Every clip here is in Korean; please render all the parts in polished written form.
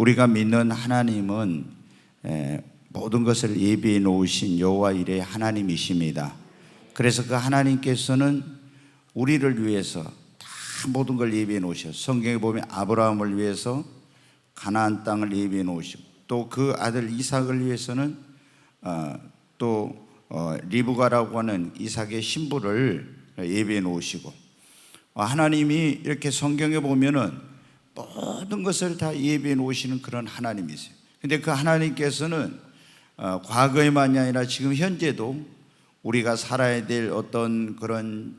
우리가 믿는 하나님은 모든 것을 예비해 놓으신 여호와 이레 하나님이십니다. 그래서 그 하나님께서는 우리를 위해서 다 모든 걸 예비해 놓으셨어요. 성경에 보면 아브라함을 위해서 가나안 땅을 예비해 놓으시고, 또 그 아들 이삭을 위해서는 또 리브가라고 하는 이삭의 신부를 예비해 놓으시고, 하나님이 이렇게 성경에 보면은 모든 것을 다 예비해 놓으시는 그런 하나님이세요. 근데 그 하나님께서는 과거에만이 아니라 지금 현재도 우리가 살아야 될 어떤 그런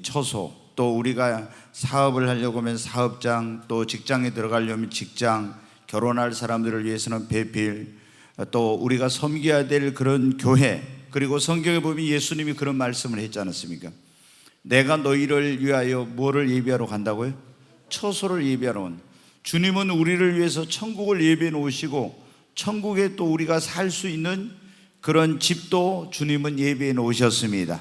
처소, 또 우리가 사업을 하려고 하면 사업장, 또 직장에 들어가려면 직장, 결혼할 사람들을 위해서는 배필, 또 우리가 섬겨야 될 그런 교회, 그리고 성경에 보면 예수님이 그런 말씀을 했지 않았습니까? 내가 너희를 위하여 뭐를 예비하러 간다고요? 처소를 예비하러 온. 주님은 우리를 위해서 천국을 예비해 놓으시고, 천국에 또 우리가 살 수 있는 그런 집도 주님은 예비해 놓으셨습니다.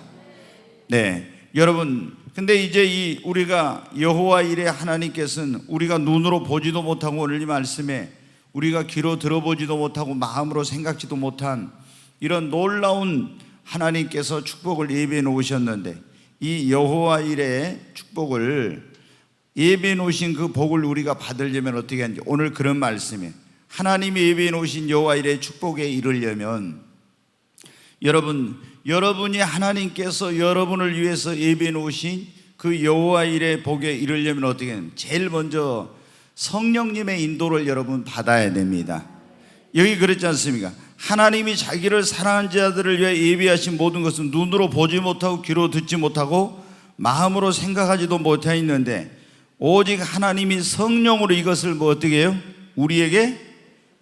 네, 여러분, 근데 이제 우리가 여호와 이레 하나님께서는 우리가 눈으로 보지도 못하고, 오늘 이 말씀에 우리가 귀로 들어보지도 못하고 마음으로 생각지도 못한 이런 놀라운 하나님께서 축복을 예비해 놓으셨는데, 이 여호와 이레의 축복을 예비해 놓으신 그 복을 우리가 받으려면 어떻게 하는지, 오늘 그런 말씀에 하나님이 예비해 놓으신 여호와 이레의 축복에 이르려면, 여러분이 하나님께서 여러분을 위해서 예비해 놓으신 그 여호와 이레의 복에 이르려면 어떻게 하는지, 제일 먼저 성령님의 인도를 여러분 받아야 됩니다. 여기 그렇지 않습니까? 하나님이 자기를 사랑하는 자들을 위해 예비하신 모든 것은 눈으로 보지 못하고 귀로 듣지 못하고 마음으로 생각하지도 못하였는데, 오직 하나님이 성령으로 이것을 어떻게 해요? 우리에게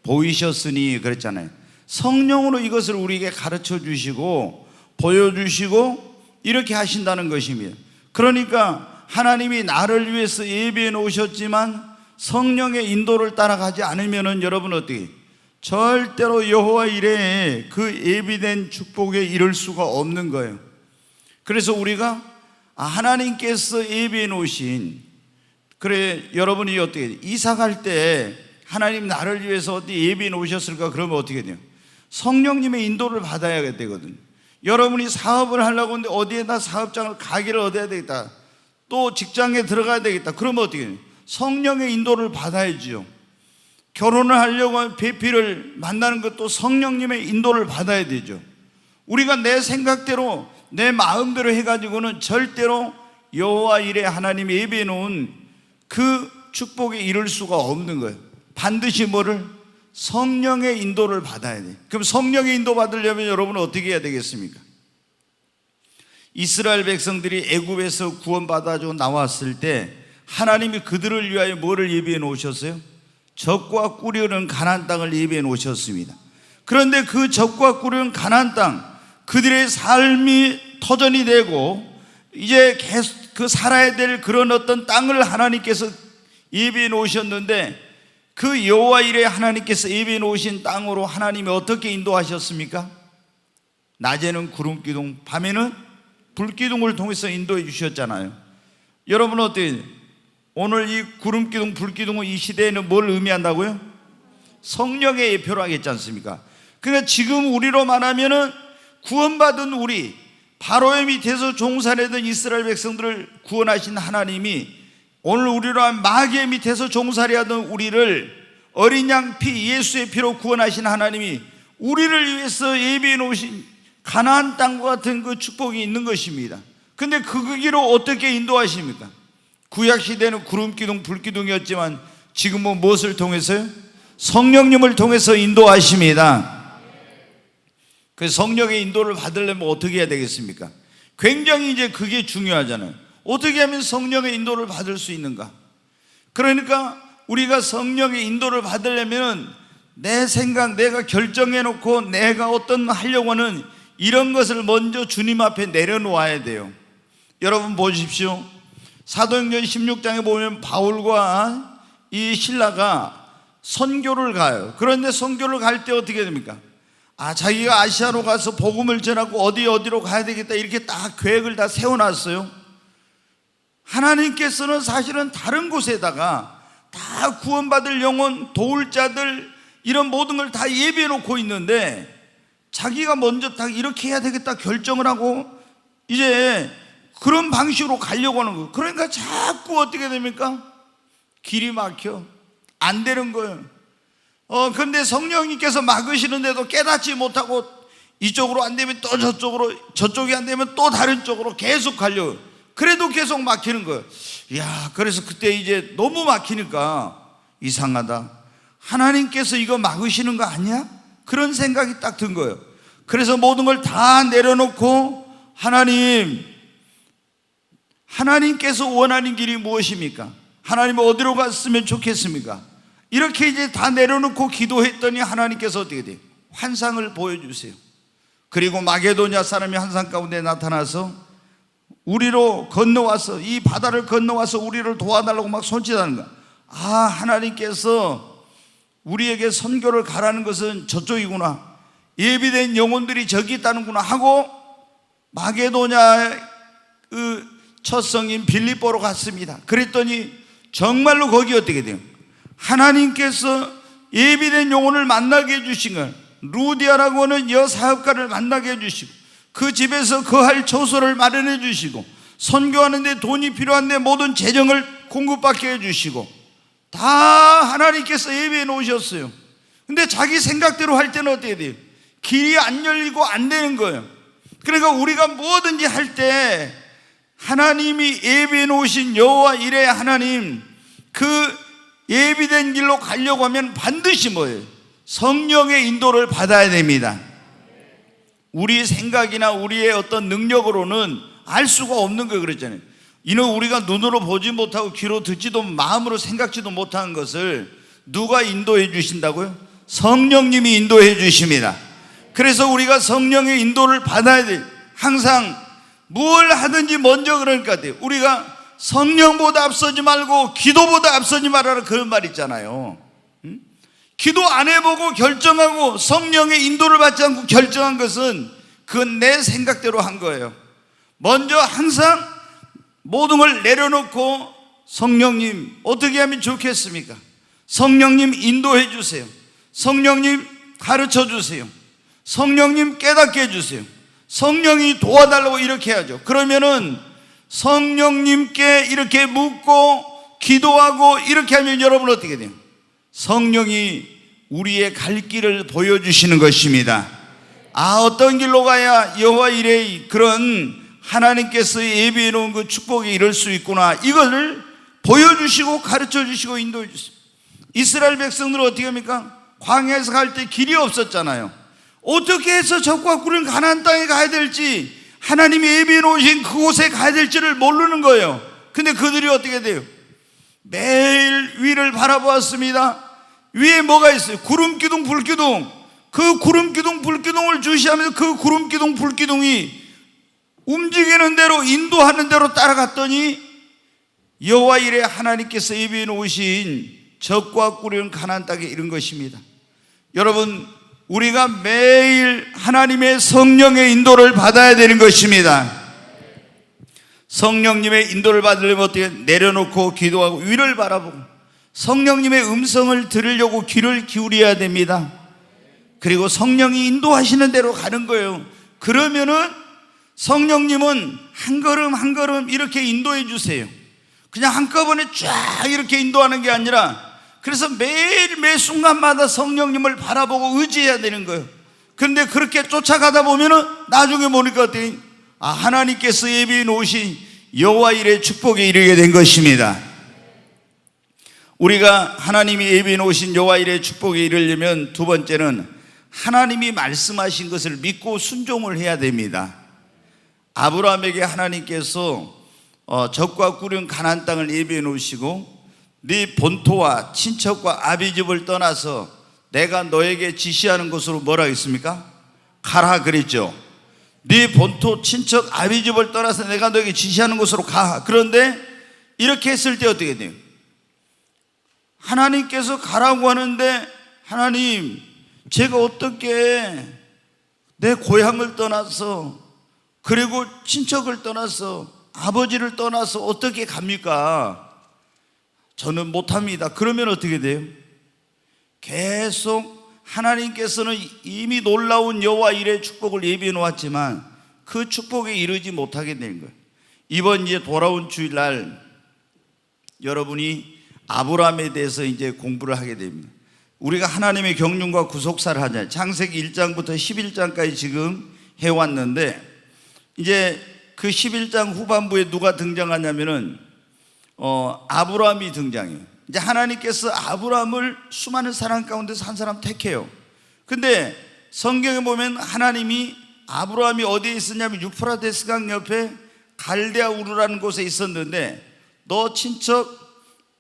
보이셨으니 그랬잖아요. 성령으로 이것을 우리에게 가르쳐 주시고 보여주시고 이렇게 하신다는 것입니다. 그러니까 하나님이 나를 위해서 예비해 놓으셨지만 성령의 인도를 따라가지 않으면 여러분 어떻게 해요? 절대로 여호와 이레의 그 예비된 축복에 이를 수가 없는 거예요. 그래서 우리가 하나님께서 예비해 놓으신, 그래, 여러분이 어떻게 해요? 이사갈 때 하나님 나를 위해서 어디 예비해 놓으셨을까? 그러면 어떻게 돼요? 성령님의 인도를 받아야 되거든요. 여러분이 사업을 하려고 하는데 어디에다 사업장을 가게를 얻어야 되겠다, 또 직장에 들어가야 되겠다, 그러면 어떻게 해요? 성령의 인도를 받아야죠. 결혼을 하려고 하면 배필을 만나는 것도 성령님의 인도를 받아야 되죠. 우리가 내 생각대로 내 마음대로 해가지고는 절대로 여호와 이레 하나님이 예비해 놓은 그 축복에 이를 수가 없는 거예요. 반드시 뭐를? 성령의 인도를 받아야 돼요. 그럼 성령의 인도 받으려면 여러분은 어떻게 해야 되겠습니까? 이스라엘 백성들이 애굽에서 구원받아서 나왔을 때 하나님이 그들을 위하여 뭐를 예비해 놓으셨어요? 적과 꿀이 가나안 땅을 예비해 놓으셨습니다. 그런데 그 적과 꿀이 가나안 땅, 그들의 삶이 터전이 되고 이제 계속 그 살아야 될 그런 어떤 땅을 하나님께서 예비해 놓으셨는데, 그 여호와 이레 하나님께서 예비해 놓으신 땅으로 하나님이 어떻게 인도하셨습니까? 낮에는 구름 기둥, 밤에는 불 기둥을 통해서 인도해 주셨잖아요. 여러분 어때요? 오늘 이 구름 기둥, 불 기둥은 이 시대에는 뭘 의미한다고요? 성령의 예표로 하겠지 않습니까? 그러니까 지금 우리로 말하면은 구원받은 우리, 바로의 밑에서 종살이던 이스라엘 백성들을 구원하신 하나님이 오늘 우리로 하면 마귀의 밑에서 종살이하던 우리를 어린 양 피, 예수의 피로 구원하신 하나님이 우리를 위해서 예비해 놓으신 가나안 땅과 같은 그 축복이 있는 것입니다. 근데 그 길로 어떻게 인도하십니까? 구약시대는 구름기둥, 불기둥이었지만 지금은 무엇을 통해서요? 성령님을 통해서 인도하십니다. 그 성령의 인도를 받으려면 어떻게 해야 되겠습니까? 굉장히 이제 그게 중요하잖아요. 어떻게 하면 성령의 인도를 받을 수 있는가? 그러니까 우리가 성령의 인도를 받으려면 내 생각, 내가 결정해놓고 내가 어떤 하려고 하는 이런 것을 먼저 주님 앞에 내려놓아야 돼요. 여러분 보십시오. 사도행전 16장에 보면 바울과 이 실라가 선교를 가요. 그런데 선교를 갈 때 어떻게 됩니까? 자기가 아시아로 가서 복음을 전하고 어디로 가야 되겠다 이렇게 딱 계획을 다 세워놨어요. 하나님께서는 사실은 다른 곳에다가 다 구원받을 영혼, 도울 자들 이런 모든 걸 다 예비해 놓고 있는데 자기가 먼저 딱 이렇게 해야 되겠다 결정을 하고 이제 그런 방식으로 가려고 하는 거예요. 그러니까 자꾸 어떻게 됩니까? 길이 막혀 안 되는 거예요. 근데 성령님께서 막으시는데도 깨닫지 못하고 이쪽으로 안 되면 또 저쪽으로, 저쪽이 안 되면 또 다른 쪽으로 계속 가려고. 그래도 계속 막히는 거예요. 그래서 그때 이제 너무 막히니까 이상하다. 하나님께서 이거 막으시는 거 아니야? 그런 생각이 딱 든 거예요. 그래서 모든 걸 다 내려놓고 하나님께서 원하는 길이 무엇입니까? 하나님 어디로 갔으면 좋겠습니까? 이렇게 이제 다 내려놓고 기도했더니 하나님께서 어떻게 돼요? 환상을 보여주세요. 그리고 마게도냐 사람이 환상 가운데 나타나서 우리로 건너와서 이 바다를 건너와서 우리를 도와달라고 막 손짓하는 거야. 하나님께서 우리에게 선교를 가라는 것은 저쪽이구나, 예비된 영혼들이 저기 있다는구나 하고 마게도냐의 첫 성인 빌립보로 갔습니다. 그랬더니 정말로 거기 어떻게 돼요? 하나님께서 예비된 영혼을 만나게 해주신 거예요. 루디아라고 하는 여사업가를 만나게 해주시고 그 집에서 거할 처소를 마련해 주시고 선교하는데 돈이 필요한데 모든 재정을 공급받게 해주시고 다 하나님께서 예비해 놓으셨어요. 근데 자기 생각대로 할 때는 어떻게 돼요? 길이 안 열리고 안 되는 거예요. 그러니까 우리가 뭐든지 할 때 하나님이 예비해 놓으신 여호와 이레 하나님, 그 예비된 길로 가려고 하면 반드시 뭐예요? 성령의 인도를 받아야 됩니다. 우리 생각이나 우리의 어떤 능력으로는 알 수가 없는 거예요. 그랬잖아요. 이는 우리가 눈으로 보지 못하고 귀로 듣지도 마음으로 생각지도 못한 것을 누가 인도해 주신다고요? 성령님이 인도해 주십니다. 그래서 우리가 성령의 인도를 받아야 돼요. 항상 뭘 하든지 먼저 그러니까 돼요. 우리가 성령보다 앞서지 말고 기도보다 앞서지 말아라, 그런 말 있잖아요. 기도 안 해보고 결정하고 성령의 인도를 받지 않고 결정한 것은 그건 내 생각대로 한 거예요. 먼저 항상 모든 걸 내려놓고 성령님 어떻게 하면 좋겠습니까? 성령님 인도해 주세요. 성령님 가르쳐 주세요. 성령님 깨닫게 해주세요. 성령이 도와달라고 이렇게 해야죠. 그러면은 성령님께 이렇게 묻고 기도하고 이렇게 하면 여러분 어떻게 돼요? 성령이 우리의 갈 길을 보여주시는 것입니다. 어떤 길로 가야 여호와 이레의 그런 하나님께서 예비해 놓은 그 축복에 이룰 수 있구나, 이걸 보여주시고 가르쳐 주시고 인도해 주세요. 이스라엘 백성들은 어떻게 합니까? 광야에서 갈 때 길이 없었잖아요. 어떻게 해서 적과 꿀은 가나안 땅에 가야 될지, 하나님이 예비해 놓으신 그곳에 가야 될지를 모르는 거예요. 근데 그들이 어떻게 돼요? 매일 위를 바라보았습니다. 위에 뭐가 있어요? 구름기둥, 불기둥. 그 구름기둥, 불기둥을 주시하면서 그 구름기둥, 불기둥이 움직이는 대로, 인도하는 대로 따라갔더니 여호와 이레 하나님께서 예비해 놓으신 적과 꿀은 가나안 땅에 이른 것입니다. 여러분, 우리가 매일 하나님의 성령의 인도를 받아야 되는 것입니다. 성령님의 인도를 받으려면 어떻게? 내려놓고 기도하고 위를 바라보고 성령님의 음성을 들으려고 귀를 기울여야 됩니다. 그리고 성령이 인도하시는 대로 가는 거예요. 그러면은 성령님은 한 걸음 한 걸음 이렇게 인도해 주세요. 그냥 한꺼번에 쫙 이렇게 인도하는 게 아니라, 그래서 매일 매 순간마다 성령님을 바라보고 의지해야 되는 거예요. 그런데 그렇게 쫓아가다 보면은 나중에 보니까 어때요? 하나님께서 예비해 놓으신 여호와 이레 축복에 이르게 된 것입니다. 우리가 하나님이 예비해 놓으신 여호와 이레 축복에 이르려면 두 번째는 하나님이 말씀하신 것을 믿고 순종을 해야 됩니다. 아브라함에게 하나님께서 적과 꿀은 가나안 땅을 예비해 놓으시고 네 본토와 친척과 아비집을 떠나서 내가 너에게 지시하는 곳으로 뭐라 했습니까? 가라 그랬죠. 네 본토, 친척, 아비집을 떠나서 내가 너에게 지시하는 곳으로 가. 그런데 이렇게 했을 때 어떻게 돼요? 하나님께서 가라고 하는데, 하나님, 제가 어떻게 내 고향을 떠나서, 그리고 친척을 떠나서, 아버지를 떠나서 어떻게 갑니까? 저는 못합니다. 그러면 어떻게 돼요? 계속 하나님께서는 이미 놀라운 여호와 일의 축복을 예비해 놓았지만 그 축복에 이르지 못하게 된 거예요. 이번 이제 돌아온 주일날 여러분이 아브라함에 대해서 이제 공부를 하게 됩니다. 우리가 하나님의 경륜과 구속사를 하잖아요. 창세기 1장부터 11장까지 지금 해왔는데, 이제 그 11장 후반부에 누가 등장하냐면은 아브라함이 등장해요. 이제 하나님께서 아브라함을 수많은 사람 가운데서 한 사람 택해요. 근데 성경에 보면 하나님이 아브라함이 어디에 있었냐면 유프라데스 강 옆에 갈대아 우르라는 곳에 있었는데, 너 친척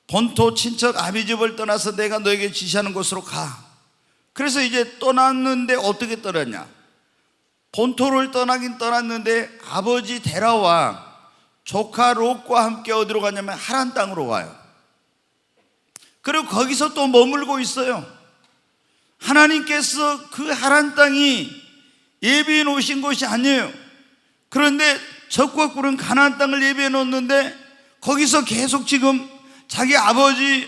본토 친척 아비집을 떠나서 내가 너에게 지시하는 곳으로 가. 그래서 이제 떠났는데 어떻게 떠났냐? 본토를 떠나긴 떠났는데 아버지 데라와 조카 롯과 함께 어디로 가냐면 하란 땅으로 가요. 그리고 거기서 또 머물고 있어요. 하나님께서 그 하란 땅이 예비해 놓으신 곳이 아니에요. 그런데 적과 꿀은 가나안 땅을 예비해 놓았는데 거기서 계속 지금 자기 아버지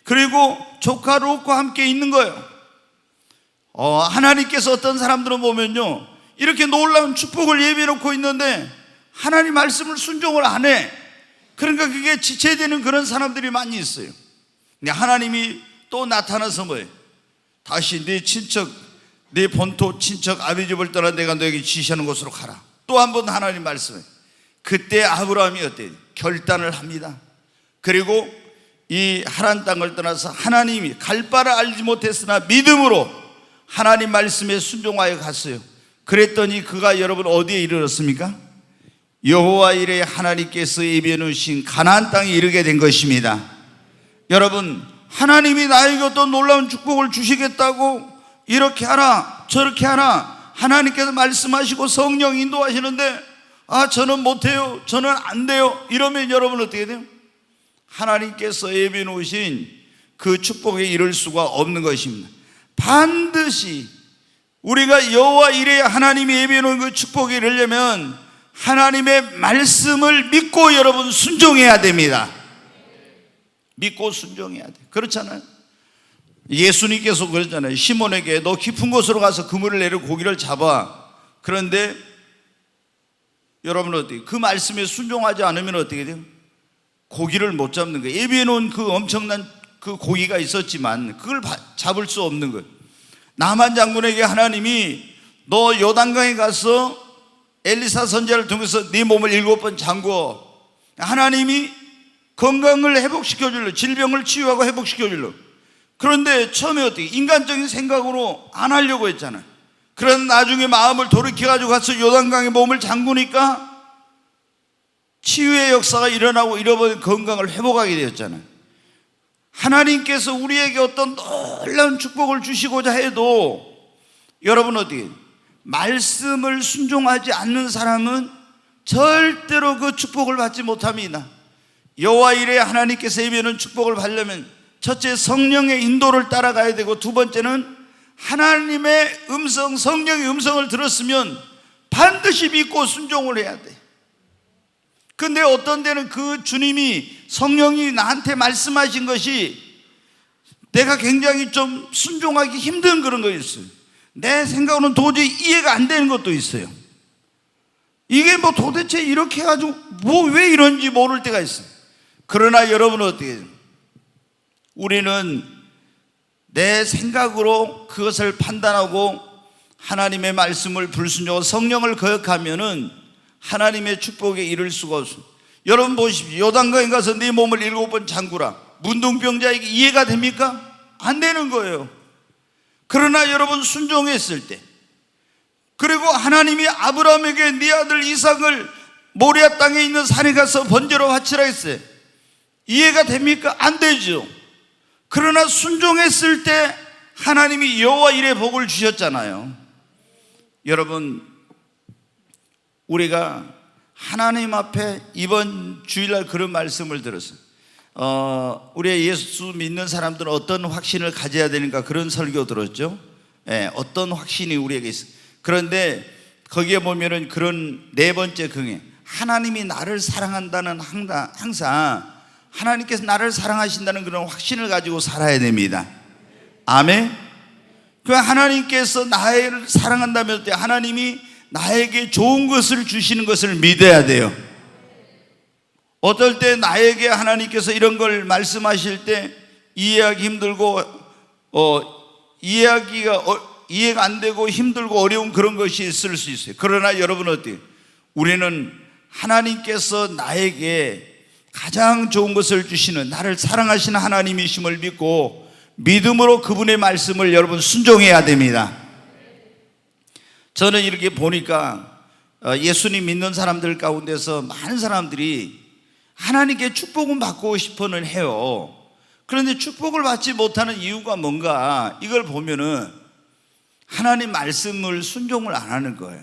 그리고 조카 롯과 함께 있는 거예요. 하나님께서 어떤 사람들은 보면요, 이렇게 놀라운 축복을 예비해 놓고 있는데 하나님 말씀을 순종을 안 해. 그러니까 그게 지체되는 그런 사람들이 많이 있어요. 근데 하나님이 또 나타나서 뭐예요? 다시 네 친척, 네 본토 친척 아비집을 떠나 내가 너에게 지시하는 곳으로 가라. 또 한 번 하나님 말씀해. 그때 아브라함이 어때요? 결단을 합니다. 그리고 이 하란 땅을 떠나서 하나님이 갈 바를 알지 못했으나 믿음으로 하나님 말씀에 순종하여 갔어요. 그랬더니 그가 여러분 어디에 이르렀습니까? 여호와 이레 하나님께서 예비해 놓으신 가나안 땅에 이르게 된 것입니다. 여러분, 하나님이 나에게 어떤 놀라운 축복을 주시겠다고 이렇게 하라 저렇게 하라 하나님께서 말씀하시고 성령 인도하시는데, 저는 못해요, 저는 안 돼요, 이러면 여러분 어떻게 돼요? 하나님께서 예비해 놓으신 그 축복에 이를 수가 없는 것입니다. 반드시 우리가 여호와 이레 하나님이 예비해 놓은 그 축복에 이르려면 하나님의 말씀을 믿고 여러분 순종해야 됩니다. 믿고 순종해야 돼. 그렇잖아요. 예수님께서 그랬잖아요. 시몬에게 너 깊은 곳으로 가서 그물을 내려 고기를 잡아. 그런데 여러분 어떻게, 그 말씀에 순종하지 않으면 어떻게 돼요? 고기를 못 잡는 거예요. 예비해 놓은 그 엄청난 그 고기가 있었지만 그걸 잡을 수 없는 거예요. 나만 장군에게 하나님이 너 요단강에 가서 엘리사 선지자를 통해서 네 몸을 7번 잠궈. 하나님이 건강을 회복시켜 줄려, 질병을 치유하고 회복시켜 줄려. 그런데 처음에 어떻게 인간적인 생각으로 안 하려고 했잖아요. 그런 나중에 마음을 돌이켜가지고 가서 요단강에 몸을 잠그니까 치유의 역사가 일어나고 잃어버린 건강을 회복하게 되었잖아요. 하나님께서 우리에게 어떤 놀라운 축복을 주시고자 해도 여러분 어떻게, 말씀을 순종하지 않는 사람은 절대로 그 축복을 받지 못합니다. 여호와 이레 하나님께서 예비하는 축복을 받으려면 첫째 성령의 인도를 따라가야 되고, 두 번째는 하나님의 음성, 성령의 음성을 들었으면 반드시 믿고 순종을 해야 돼. 근데 어떤 데는 그 주님이 성령이 나한테 말씀하신 것이 내가 굉장히 좀 순종하기 힘든 그런 거 있어요. 내 생각으로는 도저히 이해가 안 되는 것도 있어요. 이게 뭐 도대체 이렇게 해가지고 뭐 왜 이런지 모를 때가 있어요. 그러나 여러분은 어떻게 해요? 우리는 내 생각으로 그것을 판단하고 하나님의 말씀을 불순종하고 성령을 거역하면은 하나님의 축복에 이를 수가 없습니다. 여러분 보십시오. 요단강에 가서 네 몸을 7번 잠그라. 문둥병자에게 이해가 됩니까? 안 되는 거예요. 그러나 여러분 순종했을 때, 그리고 하나님이 아브라함에게 네 아들 이삭을 모리아 땅에 있는 산에 가서 번제로 바치라 했어요. 이해가 됩니까? 안 되죠. 그러나 순종했을 때 하나님이 여호와 이레 복을 주셨잖아요. 여러분, 우리가 하나님 앞에 이번 주일날 그런 말씀을 들었어요. 우리 예수 믿는 사람들은 어떤 확신을 가져야 되는가, 그런 설교 들었죠. 어떤 확신이 우리에게 있어. 그런데 거기에 보면은 그런 네 번째 긍에 하나님이 나를 사랑한다는, 항상 하나님께서 나를 사랑하신다는 그런 확신을 가지고 살아야 됩니다. 아멘. 그 하나님께서 나를 사랑한다면 하나님이 나에게 좋은 것을 주시는 것을 믿어야 돼요. 어떨 때 나에게 하나님께서 이런 걸 말씀하실 때 이해하기 힘들고 이해가 안 되고 힘들고 어려운 그런 것이 있을 수 있어요. 그러나 여러분 어때요? 우리는 하나님께서 나에게 가장 좋은 것을 주시는, 나를 사랑하시는 하나님이심을 믿고 믿음으로 그분의 말씀을 여러분 순종해야 됩니다. 저는 이렇게 보니까 예수님 믿는 사람들 가운데서 많은 사람들이 하나님께 축복은 받고 싶어는 해요. 그런데 축복을 받지 못하는 이유가 뭔가, 이걸 보면은 하나님 말씀을 순종을 안 하는 거예요.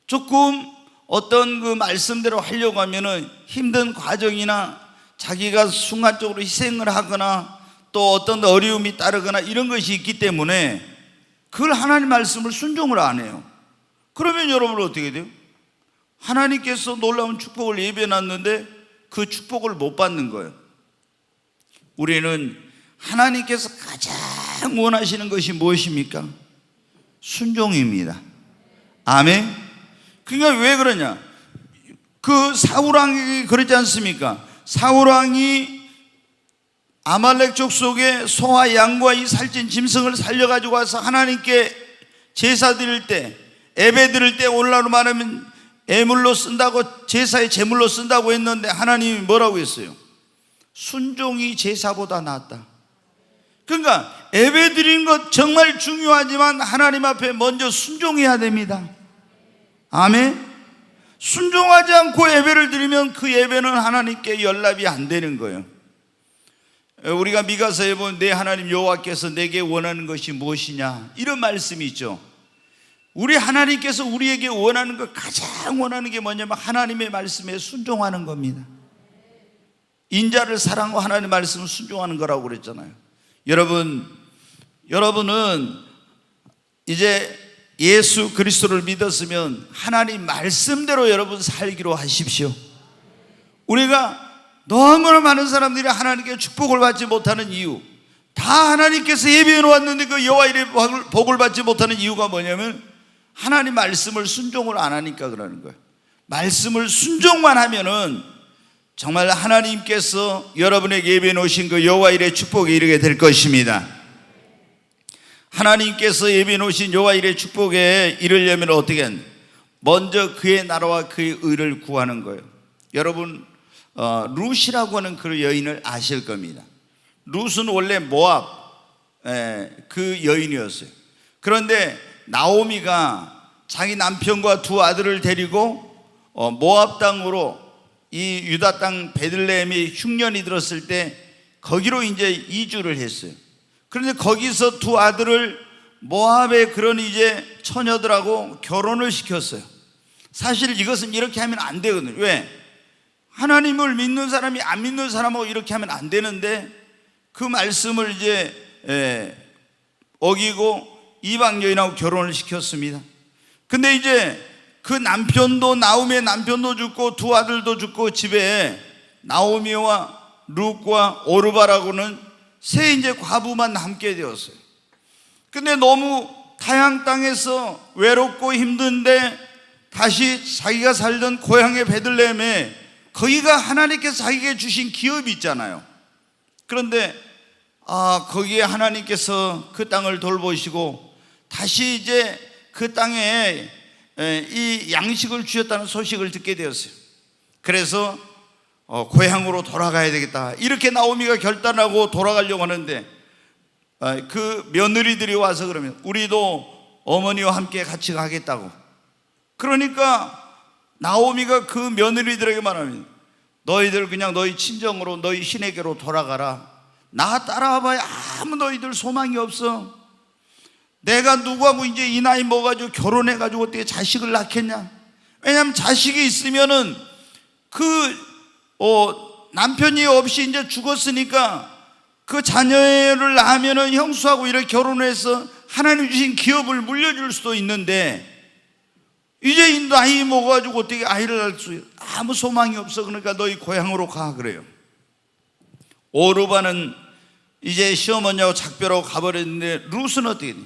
조금 어떤 그 말씀대로 하려고 하면은 힘든 과정이나 자기가 순간적으로 희생을 하거나 또 어떤 어려움이 따르거나 이런 것이 있기 때문에 그걸 하나님 말씀을 순종을 안 해요. 그러면 여러분 어떻게 돼요? 하나님께서 놀라운 축복을 예배해놨는데 그 축복을 못 받는 거예요. 우리는 하나님께서 가장 원하시는 것이 무엇입니까? 순종입니다. 아멘. 그러니까 왜 그러냐? 그 사울왕이 그러지 않습니까? 사울왕이 아말렉 족속의 소와 양과 이 살찐 짐승을 살려가지고 와서 하나님께 제사 드릴 때, 예배 드릴 때, 오늘날로 말하면 예물로 쓴다고, 제사의 제물로 쓴다고 했는데 하나님이 뭐라고 했어요? 순종이 제사보다 낫다. 그러니까 예배 드리는 것 정말 중요하지만 하나님 앞에 먼저 순종해야 됩니다. 아멘. 순종하지 않고 예배를 드리면 그 예배는 하나님께 연락이 안 되는 거예요. 우리가 미가서에 보면 내 하나님 여호와께서 내게 원하는 것이 무엇이냐, 이런 말씀이 있죠. 우리 하나님께서 우리에게 원하는 것, 가장 원하는 게 뭐냐면 하나님의 말씀에 순종하는 겁니다. 인자를 사랑하고 하나님의 말씀을 순종하는 거라고 그랬잖아요. 여러분은 이제 예수 그리스도를 믿었으면 하나님 말씀대로 여러분 살기로 하십시오. 우리가 너무나 많은 사람들이 하나님께 축복을 받지 못하는 이유, 다 하나님께서 예배해 놓았는데 그 여호와 이름의 복을 받지 못하는 이유가 뭐냐면 하나님 말씀을 순종을 안 하니까 그러는 거예요. 말씀을 순종만 하면은 정말 하나님께서 여러분에게 예배해 놓으신 그 여호와 일의 축복에 이르게 될 것입니다. 하나님께서 예배해 놓으신 여호와 일의 축복에 이르려면 어떻게 하냐? 먼저 그의 나라와 그의 의를 구하는 거예요. 여러분 룻이라고 하는 그 여인을 아실 겁니다. 룻은 원래 모압 그 여인이었어요. 그런데 나오미가 자기 남편과 두 아들을 데리고 모압 땅으로, 이 유다 땅 베들레헴이 흉년이 들었을 때 거기로 이제 이주를 했어요. 그런데 거기서 두 아들을 모압의 그런 이제 처녀들하고 결혼을 시켰어요. 사실 이것은 이렇게 하면 안 되거든요. 왜? 하나님을 믿는 사람이 안 믿는 사람하고 이렇게 하면 안 되는데 그 말씀을 이제 어기고 이방 여인하고 결혼을 시켰습니다. 근데 이제 그 남편도, 나오미의 남편도 죽고 두 아들도 죽고 집에 나오미와 룻과 오르바라고는 세 이제 과부만 남게 되었어요. 근데 너무 타향 땅에서 외롭고 힘든데 다시 자기가 살던 고향의 베들레헴에, 거기가 하나님께서 자기에게 주신 기업이 있잖아요. 그런데 거기에 하나님께서 그 땅을 돌보시고 다시 이제 그 땅에 이 양식을 주셨다는 소식을 듣게 되었어요. 그래서 고향으로 돌아가야 되겠다, 이렇게 나오미가 결단하고 돌아가려고 하는데 그 며느리들이 와서 그러면 우리도 어머니와 함께 같이 가겠다고. 그러니까 나오미가 그 며느리들에게 말하면 너희들 그냥 너희 친정으로, 너희 시내게로 돌아가라. 나 따라와봐야 아무 너희들 소망이 없어. 내가 누구하고 이제 이 나이 먹어가지고 결혼해가지고 어떻게 자식을 낳겠냐. 왜냐하면 자식이 있으면은 남편이 없이 이제 죽었으니까 그 자녀를 낳으면은 형수하고 이렇게 결혼해서 하나님 주신 기업을 물려줄 수도 있는데, 이제 나이 먹어가지고 어떻게 아이를 낳을 수, 아무 소망이 없어. 그러니까 너희 고향으로 가 그래요. 오르바는 이제 시어머니하고 작별하고 가버렸는데, 룻은 어떻게 돼?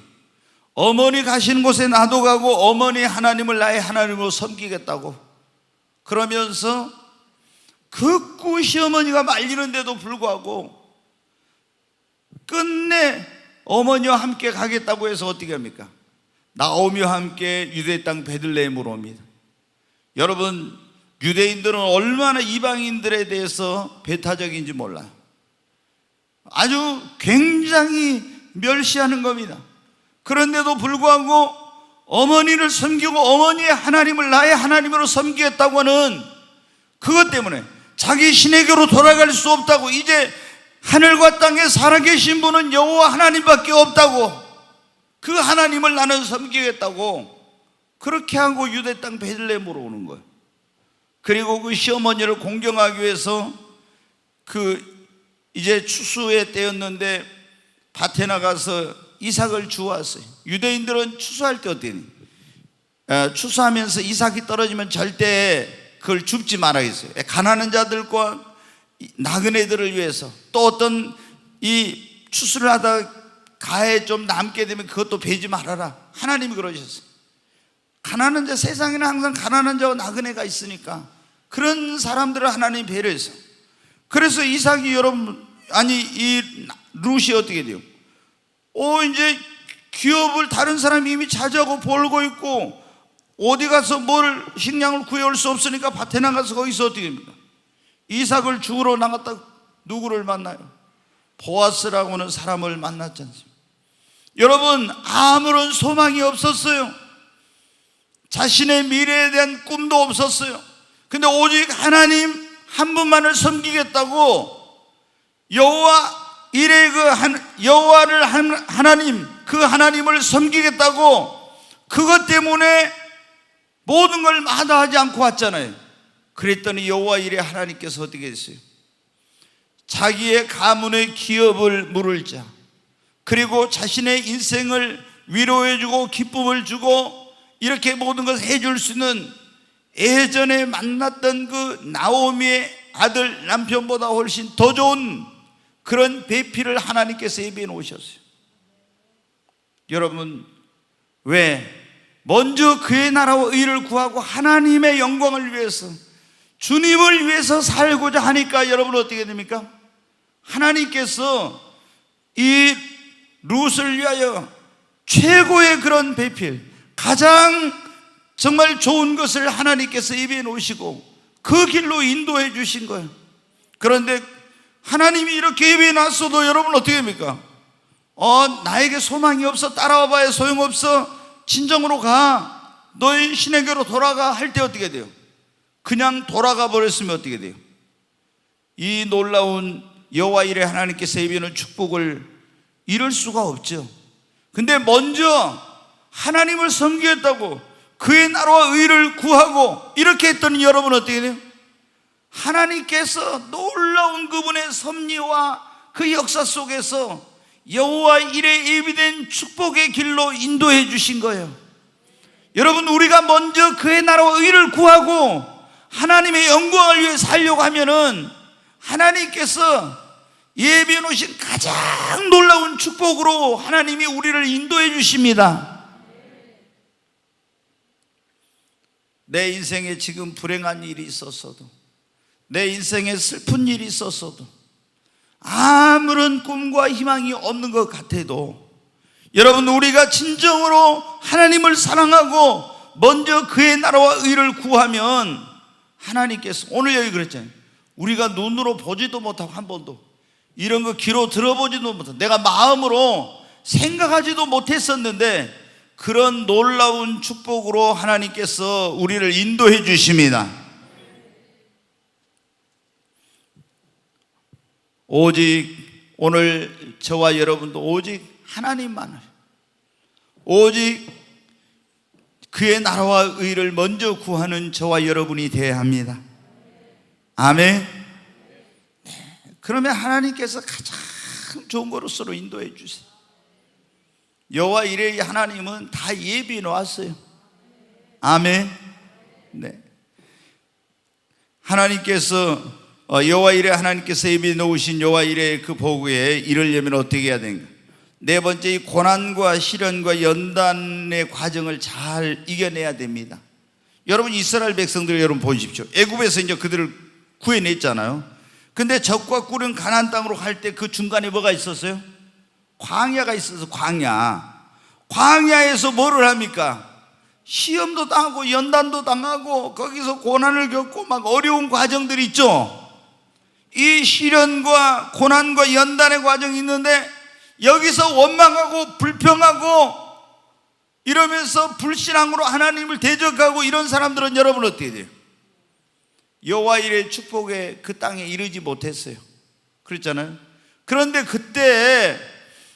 어머니 가시는 곳에 나도 가고 어머니 하나님을 나의 하나님으로 섬기겠다고 그러면서 극구 시어머니가 말리는데도 불구하고 끝내 어머니와 함께 가겠다고 해서 어떻게 합니까? 나오미와 함께 유대 땅 베들레헴으로 옵니다. 여러분, 유대인들은 얼마나 이방인들에 대해서 배타적인지 몰라요. 아주 굉장히 멸시하는 겁니다. 그런데도 불구하고 어머니를 섬기고 어머니의 하나님을 나의 하나님으로 섬기겠다고 하는 그것 때문에 자기 신에게로 돌아갈 수 없다고, 이제 하늘과 땅에 살아계신 분은 여호와 하나님밖에 없다고, 그 하나님을 나는 섬기겠다고 그렇게 하고 유대 땅 베들레헴으로 오는 거예요. 그리고 그 시어머니를 공경하기 위해서 이제 추수의 때였는데 밭에 나가서 이삭을 주웠어요. 유대인들은 추수할 때 어때니? 추수하면서 이삭이 떨어지면 절대 그걸 줍지 말아야겠어요. 가난한 자들과 나그네들을 위해서, 또 어떤 이 추수를 하다 가에 좀 남게 되면 그것도 베지 말아라. 하나님이 그러셨어요. 가난한 자, 세상에는 항상 가난한 자와 나그네가 있으니까 그런 사람들을 하나님이 배려해서, 그래서 이삭이 이 룻이 어떻게 돼요? 이제 기업을 다른 사람이 이미 차지하고 벌고 있고 어디 가서 식량을 구해올 수 없으니까 밭에 나가서 거기서 어떻게 합니까? 이삭을 주우러 나갔다 누구를 만나요? 보아스라고 하는 사람을 만났지 않습니까? 여러분, 아무런 소망이 없었어요. 자신의 미래에 대한 꿈도 없었어요. 근데 오직 하나님 한 분만을 섬기겠다고 여호와를 하나님, 그 하나님을 섬기겠다고 그것 때문에 모든 걸 마다하지 않고 왔잖아요. 그랬더니 여호와 이레 하나님께서 어떻게 했어요? 자기의 가문의 기업을 물을 자, 그리고 자신의 인생을 위로해주고 기쁨을 주고 이렇게 모든 것을 해줄 수 있는 예전에 만났던 그 나오미의 아들 남편보다 훨씬 더 좋은 그런 배필을 하나님께서 예비해 놓으셨어요. 여러분, 왜? 먼저 그의 나라와 의를 구하고 하나님의 영광을 위해서, 주님을 위해서 살고자 하니까 여러분 어떻게 됩니까? 하나님께서 이 룻을 위하여 최고의 그런 배필, 가장 정말 좋은 것을 하나님께서 예비해 놓으시고 그 길로 인도해 주신 거예요. 그런데 하나님이 이렇게 예비해 놨어도 여러분 어떻게 합니까? 나에게 소망이 없어, 따라와 봐야 소용없어, 진정으로 가, 너희 신에게로 돌아가 할 때 어떻게 돼요? 그냥 돌아가 버렸으면 어떻게 돼요? 이 놀라운 여호와 이레 하나님께서 예비해 놓은 축복을 잃을 수가 없죠. 근데 먼저 하나님을 섬기겠다고 그의 나라와 의를 구하고 이렇게 했더니 여러분 어떻게 돼요? 하나님께서 놀라운 그분의 섭리와 그 역사 속에서 여호와 이레 예비된 축복의 길로 인도해 주신 거예요. 여러분, 우리가 먼저 그의 나라와 의를 구하고 하나님의 영광을 위해 살려고 하면은 하나님께서 예비해 놓으신 가장 놀라운 축복으로 하나님이 우리를 인도해 주십니다. 내 인생에 지금 불행한 일이 있었어도, 내 인생에 슬픈 일이 있었어도, 아무런 꿈과 희망이 없는 것 같아도 여러분, 우리가 진정으로 하나님을 사랑하고 먼저 그의 나라와 의를 구하면 하나님께서, 오늘 여기 그랬잖아요. 우리가 눈으로 보지도 못하고 한 번도 이런 거 귀로 들어보지도 못하고 내가 마음으로 생각하지도 못했었는데 그런 놀라운 축복으로 하나님께서 우리를 인도해 주십니다. 오직 오늘 저와 여러분도 오직 하나님만을, 오직 그의 나라와 의를 먼저 구하는 저와 여러분이 되어야 합니다. 아멘. 그러면 하나님께서 가장 좋은 것으로 인도해 주세요. 여호와 이레의 하나님은 다 예비해 놓았어요. 아멘. 네. 하나님께서 여호와 이레 하나님께서 예비해 놓으신 여호와 이레의 그 보고에 이르려면 어떻게 해야 되는가? 네 번째, 이 고난과 시련과 연단의 과정을 잘 이겨내야 됩니다. 여러분, 이스라엘 백성들 여러분 보십시오. 애굽에서 이제 그들을 구해냈잖아요. 근데 적과 꿀은 가나안 땅으로 갈 때 그 중간에 뭐가 있었어요? 광야가 있어서 광야에서 뭐를 합니까? 시험도 당하고 연단도 당하고 거기서 고난을 겪고 막 어려운 과정들이 있죠. 이 시련과 고난과 연단의 과정이 있는데 여기서 원망하고 불평하고 이러면서 불신앙으로 하나님을 대적하고 이런 사람들은 여러분 어떻게 돼요? 여호와 이레의 축복에 그 땅에 이르지 못했어요. 그렇잖아요. 그런데 그때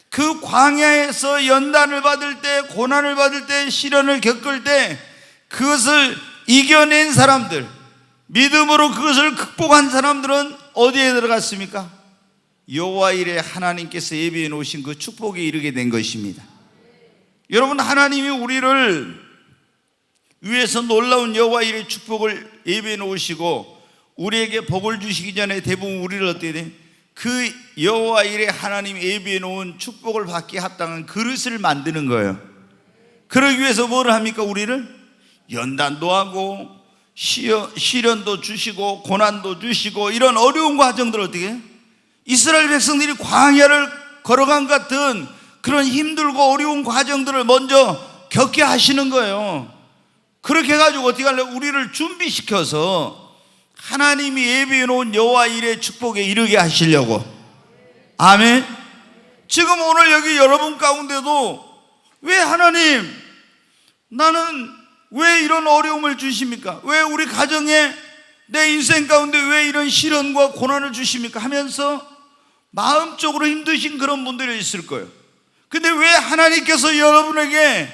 그 광야에서 연단을 받을 때, 고난을 받을 때, 시련을 겪을 때 그것을 이겨낸 사람들, 믿음으로 그것을 극복한 사람들은 어디에 들어갔습니까? 여호와 이레 하나님께서 예비해 놓으신 그 축복에 이르게 된 것입니다. 여러분, 하나님이 우리를 위해서 놀라운 여호와 이레 축복을 예비해 놓으시고 우리에게 복을 주시기 전에 대부분 우리를 어떻게 돼? 그 여호와 이레 하나님이 예비해 놓은 축복을 받기 합당한 그릇을 만드는 거예요. 그러기 위해서 뭐를 합니까? 우리를 연단도 하고 시련도 주시고 고난도 주시고 이런 어려운 과정들을 어떻게 해요? 이스라엘 백성들이 광야를 걸어간 같은 그런 힘들고 어려운 과정들을 먼저 겪게 하시는 거예요. 그렇게 해가지고 어떻게 하려고? 우리를 준비시켜서 하나님이 예비해 놓은 여호와 이레 축복에 이르게 하시려고. 아멘. 지금 오늘 여기 여러분 가운데도 왜 하나님, 나는 왜 이런 어려움을 주십니까? 왜 우리 가정에, 내 인생 가운데 왜 이런 시련과 고난을 주십니까? 하면서 마음적으로 힘드신 그런 분들이 있을 거예요. 근데 왜 하나님께서 여러분에게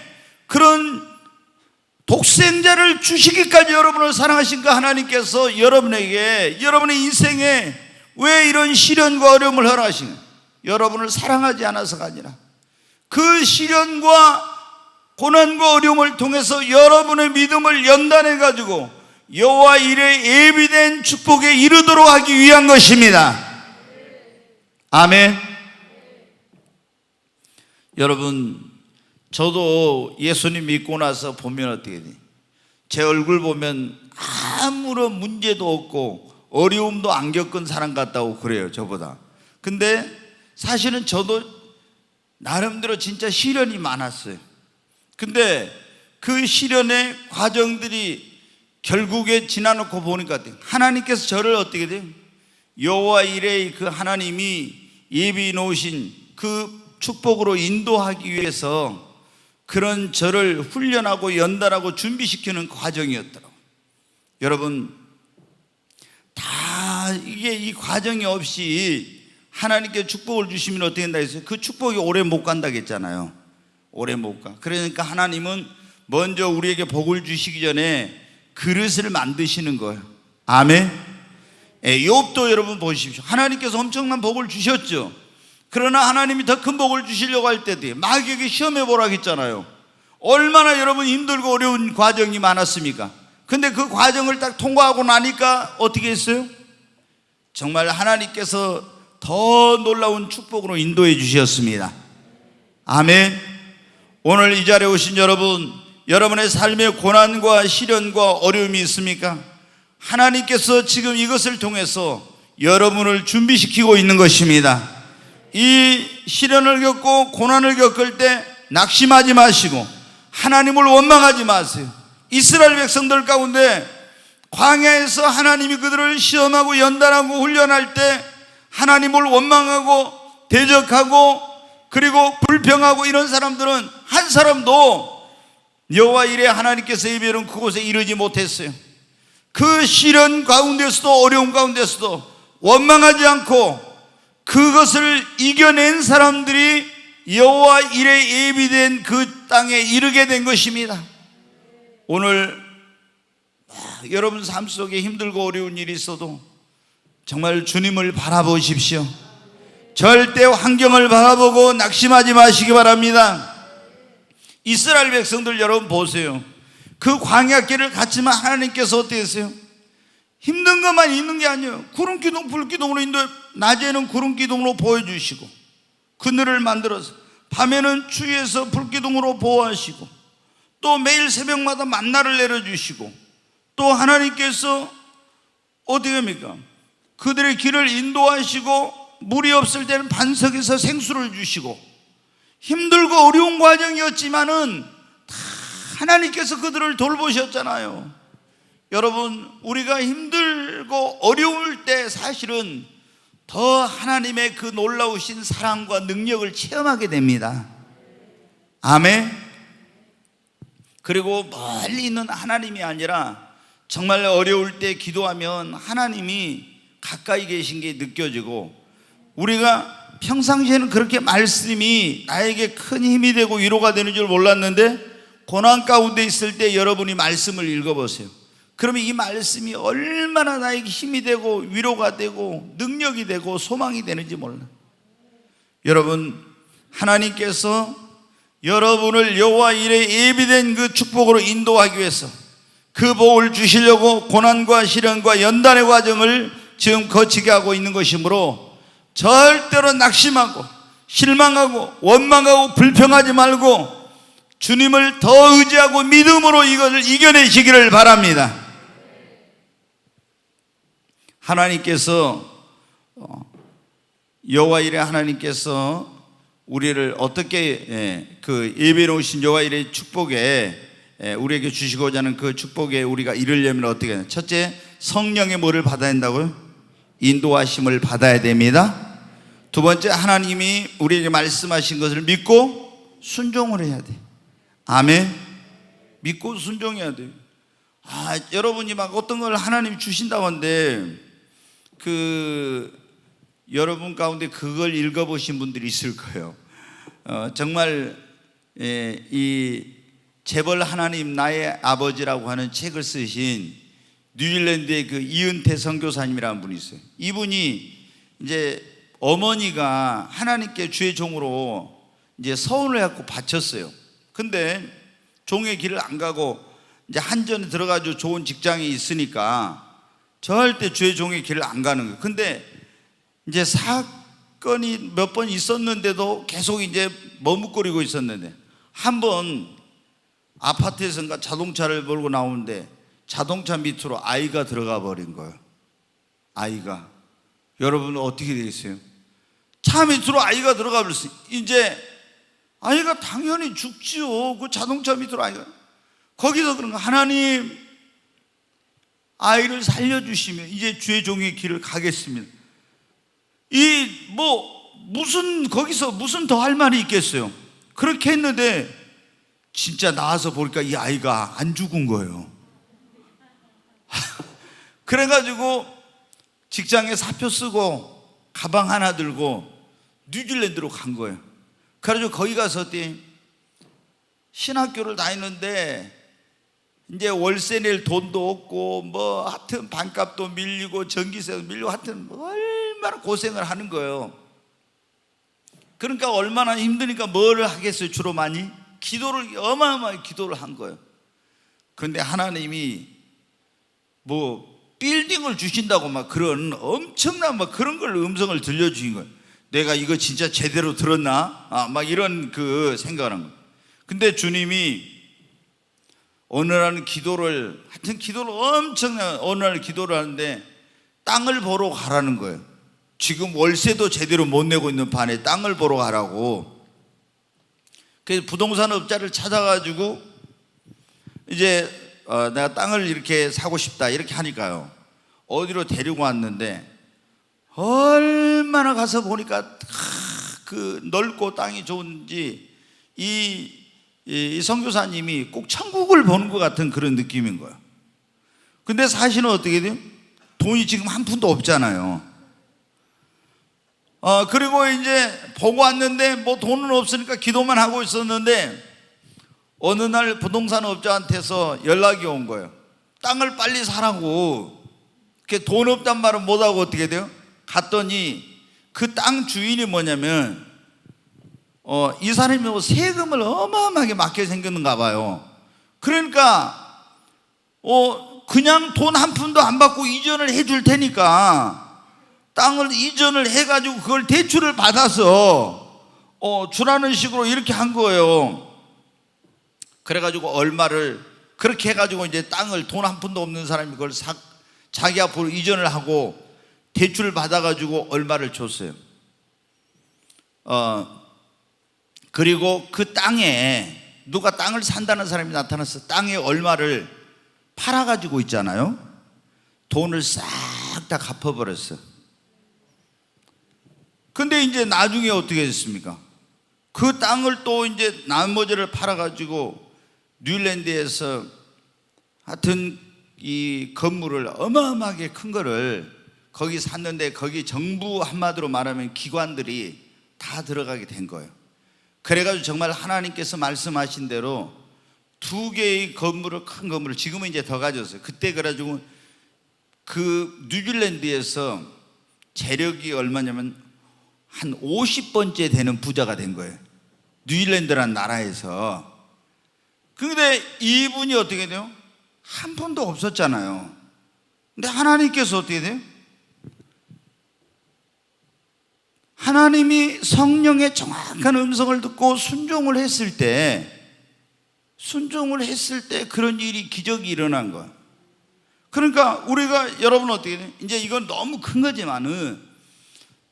그런 독생자를 주시기까지 여러분을 사랑하신가? 하나님께서 여러분에게, 여러분의 인생에 왜 이런 시련과 어려움을 허락하신가? 여러분을 사랑하지 않아서가 아니라 그 시련과 고난과 어려움을 통해서 여러분의 믿음을 연단해 가지고 여호와 이레 예비된 축복에 이르도록 하기 위한 것입니다. 아멘. 여러분, 저도 예수님 믿고 나서 보면 어떻게 돼? 제 얼굴 보면 아무런 문제도 없고 어려움도 안 겪은 사람 같다고 그래요, 저보다. 근데 사실은 저도 나름대로 진짜 시련이 많았어요. 근데 그 시련의 과정들이 결국에 지나놓고 보니까 하나님께서 저를 어떻게 돼요? 여호와 이레의 그 하나님이 예비해 놓으신 그 축복으로 인도하기 위해서 그런 저를 훈련하고 연단하고 준비시키는 과정이었더라고요. 여러분, 다 이게 이 과정이 없이 하나님께 축복을 주시면 어떻게 된다 했어요? 그 축복이 오래 못 간다고 했잖아요. 오래 못 가. 그러니까 하나님은 먼저 우리에게 복을 주시기 전에 그릇을 만드시는 거예요. 아멘. 욥도 여러분 보십시오. 하나님께서 엄청난 복을 주셨죠. 그러나 하나님이 더 큰 복을 주시려고 할 때도 마귀에게 시험해 보라고 했잖아요. 얼마나 여러분 힘들고 어려운 과정이 많았습니까? 근데 그 과정을 딱 통과하고 나니까 어떻게 했어요? 정말 하나님께서 더 놀라운 축복으로 인도해 주셨습니다. 아멘. 오늘 이 자리에 오신 여러분, 여러분의 삶에 고난과 시련과 어려움이 있습니까? 하나님께서 지금 이것을 통해서 여러분을 준비시키고 있는 것입니다. 이 시련을 겪고 고난을 겪을 때 낙심하지 마시고 하나님을 원망하지 마세요. 이스라엘 백성들 가운데 광야에서 하나님이 그들을 시험하고 연단하고 훈련할 때 하나님을 원망하고 대적하고 그리고 불평하고 이런 사람들은 한 사람도 여호와 이레 하나님께서 예비해 놓은 그곳에 이르지 못했어요. 그 시련 가운데서도 어려움 가운데서도 원망하지 않고 그것을 이겨낸 사람들이 여호와 이레 예비된 그 땅에 이르게 된 것입니다. 오늘 여러분 삶 속에 힘들고 어려운 일이 있어도 정말 주님을 바라보십시오. 절대 환경을 바라보고 낙심하지 마시기 바랍니다. 이스라엘 백성들 여러분 보세요. 그 광야길을 갔지만 하나님께서 어떻게 했어요? 힘든 것만 있는 게 아니에요. 구름기둥 불기둥으로 인도해. 낮에는 구름기둥으로 보여주시고 그늘을 만들어서 밤에는 주위에서 불기둥으로 보호하시고 또 매일 새벽마다 만나를 내려주시고 또 하나님께서 어떻게 합니까? 그들의 길을 인도하시고 물이 없을 때는 반석에서 생수를 주시고 힘들고 어려운 과정이었지만은 다 하나님께서 그들을 돌보셨잖아요. 여러분, 우리가 힘들고 어려울 때 사실은 더 하나님의 그 놀라우신 사랑과 능력을 체험하게 됩니다. 아멘. 그리고 멀리 있는 하나님이 아니라 정말 어려울 때 기도하면 하나님이 가까이 계신 게 느껴지고, 우리가 평상시에는 그렇게 말씀이 나에게 큰 힘이 되고 위로가 되는 줄 몰랐는데 고난 가운데 있을 때 여러분이 말씀을 읽어보세요. 그러면 이 말씀이 얼마나 나에게 힘이 되고 위로가 되고 능력이 되고 소망이 되는지 몰라. 여러분, 하나님께서 여러분을 여호와 일에 예비된 그 축복으로 인도하기 위해서 그 복을 주시려고 고난과 시련과 연단의 과정을 지금 거치게 하고 있는 것이므로 절대로 낙심하고 실망하고 원망하고 불평하지 말고 주님을 더 의지하고 믿음으로 이것을 이겨내시기를 바랍니다. 하나님께서 여호와 일에 하나님께서 우리를 어떻게 그 예배해 놓으신 여호와 일의 축복에 우리에게 주시고자 하는 그 축복에 우리가 이르려면 어떻게 해야 되나? 첫째, 성령의 뭐를 받아야 된다고요? 인도하심을 받아야 됩니다. 두 번째, 하나님이 우리에게 말씀하신 것을 믿고 순종을 해야 돼. 아멘. 믿고 순종해야 돼요. 여러분이 막 어떤 걸 하나님이 주신다고 하는데 여러분 가운데 그걸 읽어보신 분들이 있을 거예요. 정말 이 재벌 하나님 나의 아버지라고 하는 책을 쓰신 뉴질랜드의 그 이은태 선교사님이라는 분이 있어요. 이분이 이제 어머니가 하나님께 주의 종으로 이제 서원을 해갖고 바쳤어요. 근데 종의 길을 안 가고 이제 한전에 들어가지고 좋은 직장에 있으니까 절대 주의 종의 길을 안 가는 거예요. 근데 이제 사건이 몇 번 있었는데도 계속 이제 머뭇거리고 있었는데 한 번 아파트에선가 자동차를 몰고 나오는데 자동차 밑으로 아이가 들어가 버린 거예요. 아이가. 여러분은 어떻게 되겠어요? 차 밑으로 아이가 들어가 버렸어요. 이제 아이가 당연히 죽지요. 그 자동차 밑으로 아이가. 거기서 그런가, 하나님 아이를 살려주시면 이제 주의 종의 길을 가겠습니다. 거기서 무슨 더 할 말이 있겠어요? 그렇게 했는데 진짜 나와서 보니까 이 아이가 안 죽은 거예요. 그래가지고 직장에 사표 쓰고 가방 하나 들고 뉴질랜드로 간 거예요. 그래가지고 거기 가서 신학교를 다니는데 이제 월세 낼 돈도 없고 하여튼 반값도 밀리고 전기세도 밀리고 하여튼 얼마나 고생을 하는 거예요. 그러니까 얼마나 힘드니까 뭘 하겠어요? 주로 많이 기도를, 어마어마하게 기도를 한 거예요. 그런데 하나님이 빌딩을 주신다고 막 그런 엄청난 그런 걸 음성을 들려주신 거예요. 내가 이거 진짜 제대로 들었나? 막 이런 그 생각을 한 거예요. 근데 주님이 어느 날은 기도를 엄청난 어느 날 기도를 하는데 땅을 보러 가라는 거예요. 지금 월세도 제대로 못 내고 있는 판에 땅을 보러 가라고. 그래서 부동산 업자를 찾아가지고 이제 내가 땅을 이렇게 사고 싶다 이렇게 하니까요, 어디로 데리고 왔는데 얼마나 가서 보니까 그 넓고 땅이 좋은지 이 선교사님이 꼭 천국을 보는 것 같은 그런 느낌인 거예요. 근데 사실은 어떻게 돼요? 돈이 지금 한 푼도 없잖아요. 그리고 이제 보고 왔는데 돈은 없으니까 기도만 하고 있었는데 어느 날 부동산 업자한테서 연락이 온 거예요. 땅을 빨리 사라고. 돈 없단 말은 못하고 어떻게 돼요? 갔더니 그 땅 주인이 뭐냐면 이 사람이 뭐 세금을 어마어마하게 맡게 생겼는가 봐요. 그러니까 그냥 돈 한 푼도 안 받고 이전을 해줄 테니까 땅을 이전을 해가지고 그걸 대출을 받아서 주라는 식으로 이렇게 한 거예요. 그래가지고 얼마를 그렇게 해가지고 이제 땅을 돈 한 푼도 없는 사람이 그걸 자기 앞으로 이전을 하고 대출을 받아가지고 얼마를 줬어요. 그리고 그 땅에 누가 땅을 산다는 사람이 나타났어. 땅에 얼마를 팔아가지고 있잖아요. 돈을 싹 다 갚아버렸어. 근데 이제 나중에 어떻게 됐습니까? 그 땅을 또 이제 나머지를 팔아가지고 뉴질랜드에서 하여튼 이 건물을 어마어마하게 큰 거를 거기 샀는데 거기 정부 한마디로 말하면 기관들이 다 들어가게 된 거예요. 그래가지고 정말 하나님께서 말씀하신 대로 2개의 건물을 큰 건물을 지금은 이제 더 가졌어요. 그때 그래가지고 그 뉴질랜드에서 재력이 얼마냐면 한 50번째 되는 부자가 된 거예요. 뉴질랜드라는 나라에서. 근데 이분이 어떻게 돼요? 한 푼도 없었잖아요. 근데 하나님께서 어떻게 돼요? 하나님이 성령의 정확한 음성을 듣고 순종을 했을 때 그런 일이 기적이 일어난 거야. 그러니까 우리가 여러분 어떻게 돼요? 이제 이건 너무 큰 거지만은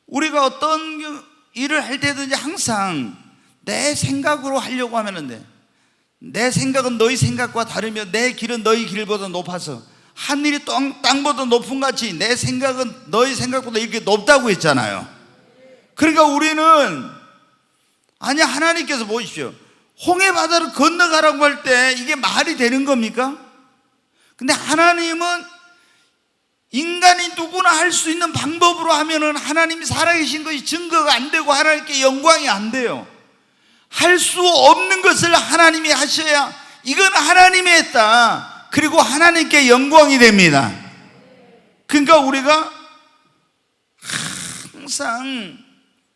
우리가 어떤 일을 할 때든지 항상 내 생각으로 하려고 하면 안 돼. 내 생각은 너희 생각과 다르며 내 길은 너희 길보다 높아서 하늘이 땅보다 높은 같이 내 생각은 너희 생각보다 이렇게 높다고 했잖아요. 그러니까 우리는 아니 하나님께서 보십시오. 홍해 바다를 건너가라고 할 때 이게 말이 되는 겁니까? 근데 하나님은 인간이 누구나 할 수 있는 방법으로 하면은 하나님이 살아계신 것이 증거가 안 되고 하나님께 영광이 안 돼요. 할 수 없는 것을 하나님이 하셔야 이건 하나님이 했다. 그리고 하나님께 영광이 됩니다. 그러니까 우리가 항상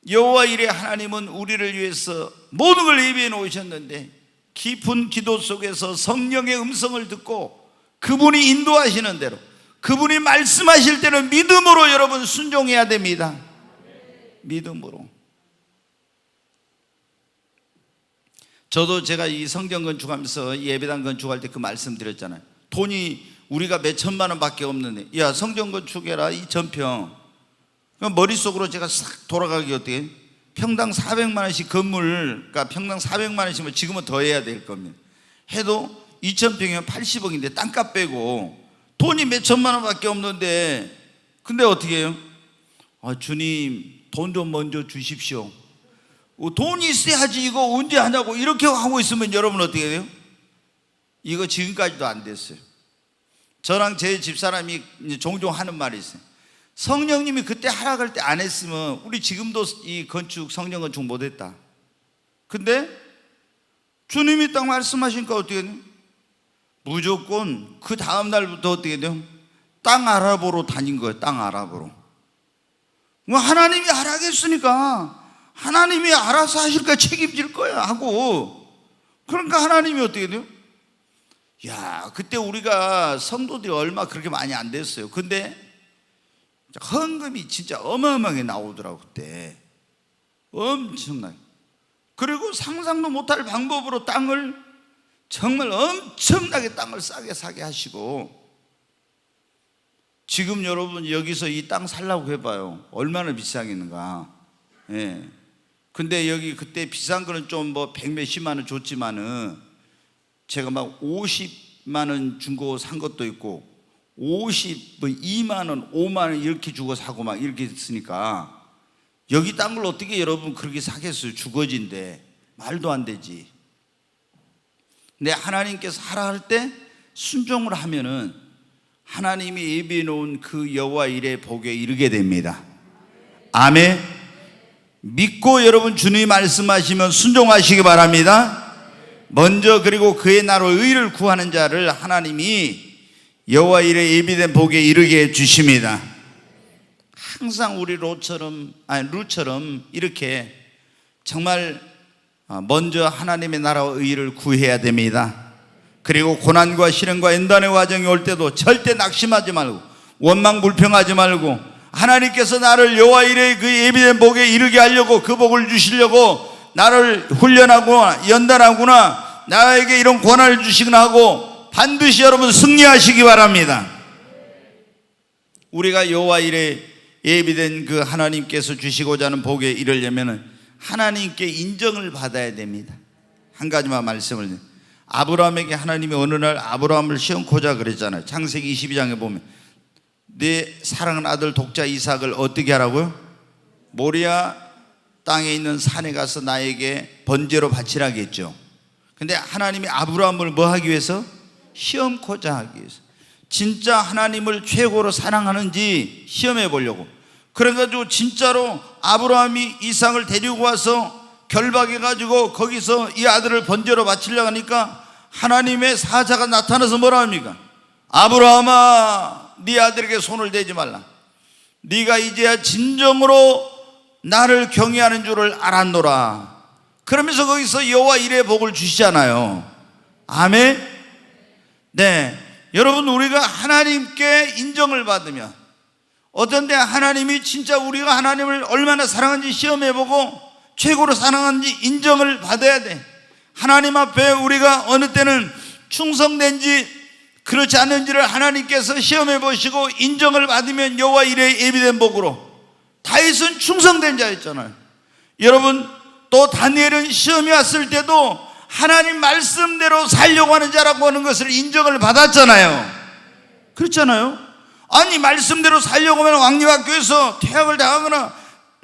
여호와 이레 하나님은 우리를 위해서 모든 걸 예비해 놓으셨는데 깊은 기도 속에서 성령의 음성을 듣고 그분이 인도하시는 대로 그분이 말씀하실 때는 믿음으로 여러분 순종해야 됩니다. 믿음으로. 저도 제가 이 성경 건축하면서 예배당 건축할 때 그 말씀 드렸잖아요. 돈이 우리가 몇 천만 원밖에 없는데 야 성경 건축해라 2,000평. 머릿속으로 제가 싹 돌아가기 어떻게 평당 400만 원씩 건물, 그러니까 평당 400만 원씩이면 지금은 더 해야 될 겁니다. 해도 2,000평이면 80억인데 땅값 빼고 돈이 몇 천만 원밖에 없는데 근데 어떻게 해요? 주님 돈 좀 먼저 주십시오. 돈이 있어야지 이거 언제 하냐고 이렇게 하고 있으면 여러분 어떻게 돼요? 이거 지금까지도 안 됐어요. 저랑 제 집사람이 종종 하는 말이 있어요. 성령님이 그때 하락할 때 안 했으면 우리 지금도 이 건축 성령 건축 못했다. 근데 주님이 딱 말씀하시니까 어떻게 돼요? 무조건 그 다음 날부터 어떻게 돼요? 땅 알아보러 다닌 거예요. 땅 알아보러. 하나님이 하락했으니까 하나님이 알아서 하실까 책임질 거야 하고 그러니까 하나님이 어떻게 돼요? 야 그때 우리가 성도들이 얼마 그렇게 많이 안 됐어요. 근데 헌금이 진짜 어마어마하게 나오더라고 그때. 엄청나게. 그리고 상상도 못할 방법으로 땅을 정말 엄청나게 땅을 싸게 사게 하시고 지금 여러분 여기서 이 땅 살라고 해봐요. 얼마나 비싸겠는가. 예. 근데 여기 그때 비싼 거는 좀 뭐 100몇십만 원 줬지만은 제가 막 50만 원 준 거 산 것도 있고 2만 원, 5만 원 이렇게 주고 사고 막 이렇게 했으니까 여기 땅을 어떻게 여러분 그렇게 사겠어요? 주거지인데 말도 안 되지. 근데 하나님께서 하라 할 때 순종을 하면은 하나님이 예비해 놓은 그 여호와 일의 복에 이르게 됩니다. 아멘. 믿고 여러분 주님이 말씀하시면 순종하시기 바랍니다. 먼저 그리고 그의 나로 의를 구하는 자를 하나님이 여호와 일에 예비된 복에 이르게 해 주십니다. 항상 우리 루처럼 이렇게 정말 먼저 하나님의 나라와 의를 구해야 됩니다. 그리고 고난과 시련과 연단의 과정이 올 때도 절대 낙심하지 말고 원망 불평하지 말고 하나님께서 나를 여호와 일에 그 예비된 복에 이르게 하려고 그 복을 주시려고 나를 훈련하거나 연단하거나 나에게 이런 권한을 주시거나 하고 반드시 여러분 승리하시기 바랍니다. 우리가 여호와 일에 예비된 그 하나님께서 주시고자 하는 복에 이르려면 하나님께 인정을 받아야 됩니다. 한 가지만 말씀을 드립니다. 아브라함에게 하나님이 어느 날 아브라함을 시험코자 그랬잖아요. 창세기 22장에 보면 내 사랑하는 아들 독자 이삭을 어떻게 하라고요? 모리아 땅에 있는 산에 가서 나에게 번제로 바치라고 했죠. 근데 하나님이 아브라함을 뭐 하기 위해서? 시험코자 하기 위해서. 진짜 하나님을 최고로 사랑하는지 시험해 보려고. 그래가지고 진짜로 아브라함이 이삭을 데리고 와서 결박해가지고 거기서 이 아들을 번제로 바치려고 하니까 하나님의 사자가 나타나서 뭐라 합니까? 아브라함아, 네 아들에게 손을 대지 말라. 네가 이제야 진정으로 나를 경외하는 줄을 알았노라. 그러면서 거기서 여호와 일의 복을 주시잖아요. 아멘. 네, 여러분, 우리가 하나님께 인정을 받으면 어떤 때 하나님이 진짜 우리가 하나님을 얼마나 사랑하는지 시험해보고 최고로 사랑하는지 인정을 받아야 돼. 하나님 앞에 우리가 어느 때는 충성된지 그렇지 않은지를 하나님께서 시험해 보시고 인정을 받으면 여호와 일에 예비된 복으로. 다윗은 충성된 자였잖아요. 여러분, 또 다니엘은 시험이 왔을 때도 하나님 말씀대로 살려고 하는 자라고 하는 것을 인정을 받았잖아요. 그렇잖아요. 아니, 말씀대로 살려고 하면 왕립학교에서 퇴학을 당하거나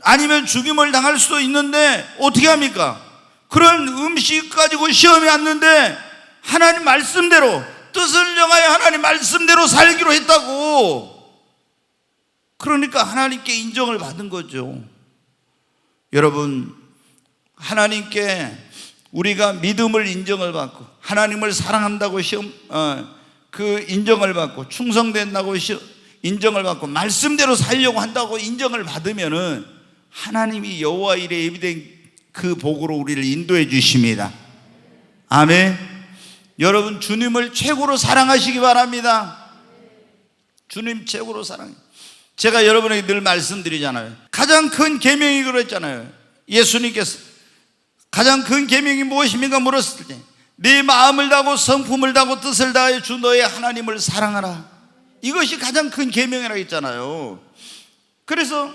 아니면 죽임을 당할 수도 있는데 어떻게 합니까? 그런 음식 가지고 시험이 왔는데 하나님 말씀대로 뜻을 정하여 하나님 말씀대로 살기로 했다고. 그러니까 하나님께 인정을 받은 거죠. 여러분, 하나님께 우리가 믿음을 인정을 받고 하나님을 사랑한다고 그 인정을 받고 충성된다고 인정을 받고 말씀대로 살려고 한다고 인정을 받으면은 하나님이 여호와 일에 예비된 그 복으로 우리를 인도해 주십니다. 아멘. 여러분, 주님을 최고로 사랑하시기 바랍니다. 주님 최고로 사랑해. 제가 여러분에게 늘 말씀드리잖아요. 가장 큰 계명이 그랬잖아요. 예수님께서 가장 큰 계명이 무엇입니까? 물었을 때 네 마음을 다하고 성품을 다하고 뜻을 다하여 주 너의 하나님을 사랑하라. 이것이 가장 큰 계명이라고 했잖아요. 그래서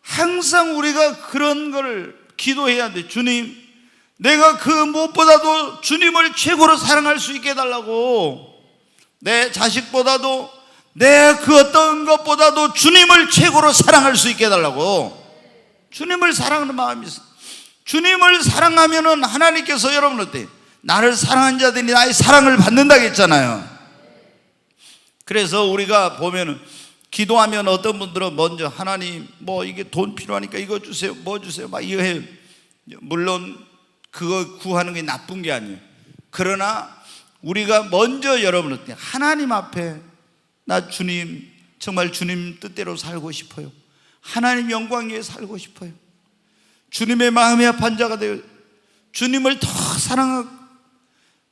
항상 우리가 그런 걸 기도해야 돼. 주님, 내가 그 무엇보다도 주님을 최고로 사랑할 수 있게 해달라고. 내 자식보다도 내 그 어떤 것보다도 주님을 최고로 사랑할 수 있게 해달라고. 주님을 사랑하는 마음이 있어. 주님을 사랑하면은 하나님께서 여러분 어때요? 나를 사랑한 자들이 나의 사랑을 받는다고 했잖아요. 그래서 우리가 보면은 기도하면 어떤 분들은 먼저 하나님 뭐 이게 돈 필요하니까 이거 주세요, 뭐 주세요, 막 이거 해요. 물론 그거 구하는 게 나쁜 게 아니에요. 그러나 우리가 먼저 여러분한테 하나님 앞에 나 주님 정말 주님 뜻대로 살고 싶어요. 하나님 영광 위에 살고 싶어요. 주님의 마음에 합한 자가 되어 주님을 더 사랑하고